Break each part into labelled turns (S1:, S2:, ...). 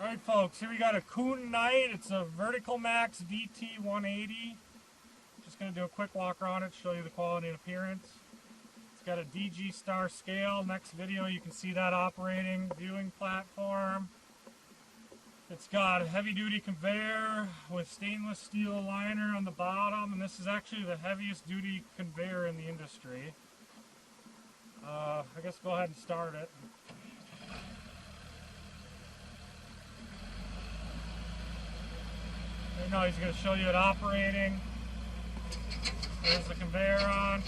S1: Alright folks, here we got a Kuhn night. It's a vertical MAXX VT180. Just going to do a quick walk around it, show you the quality and appearance. It's got a DIGI-Star scale. Next video you can see that operating. Viewing platform. It's got a heavy duty conveyor with stainless steel liner on the bottom, and this is actually the heaviest duty conveyor in the industry. I guess go ahead and start it. Right now he's going to show you it operating. There's the conveyor on.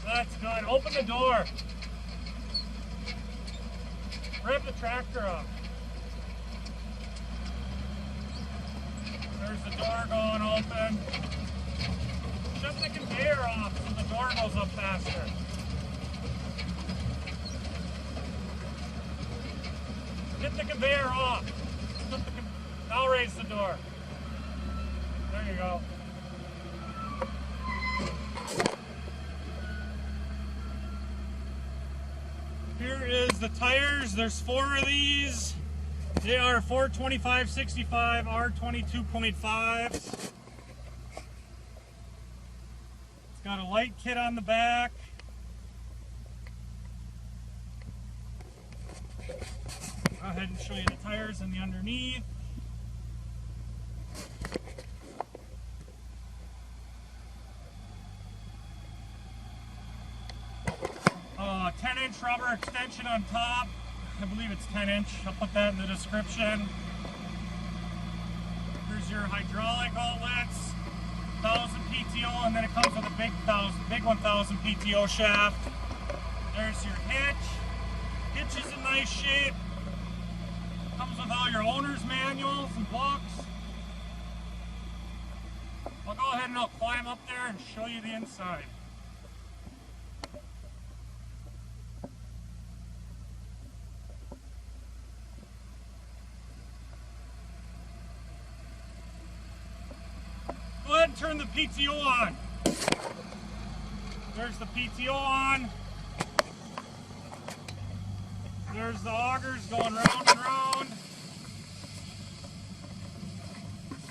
S1: That's good. Open the door. Rev the tractor up. There's the door going open. Shut the conveyor off so the door goes up faster. Get the conveyor off. Now raise the door. There you go. Here is the tires. There's 4 of these. They are 425/65 R22.5s. It's got a light kit on the back. Go ahead and show you the tires and the underneath. A 10-inch rubber extension on top. I believe it's 10-inch. I'll put that in the description. Here's your hydraulic outlets. 1000 PTO, and then it comes with a big 1000 PTO shaft. There's your hitch. Hitch is in nice shape. Comes with all your owner's manuals and books. I'll go ahead and I'll climb up there and show you the inside. Go ahead and turn the PTO on. There's the PTO on. There's the augers going round and round.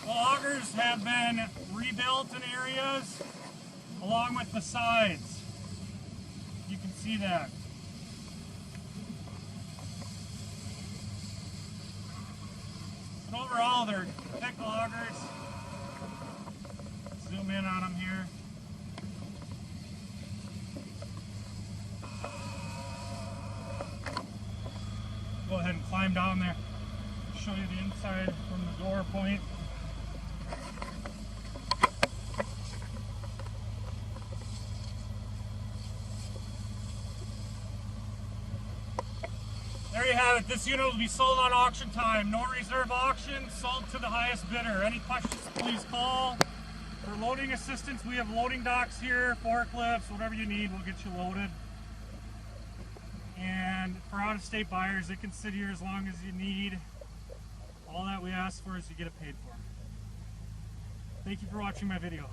S1: The augers have been rebuilt in areas along with the sides. You can see that. But overall, they're thick augers. Zoom in on them here. Go ahead and climb down there. Show you the inside from the door point. There you have it. This unit will be sold on auction time. No reserve auction, sold to the highest bidder. Any questions, please call. For loading assistance, we have loading docks here, forklifts, whatever you need, we'll get you loaded. And for out-of-state buyers, they can sit here as long as you need. All that we ask for is you get it paid for. Thank you for watching my video.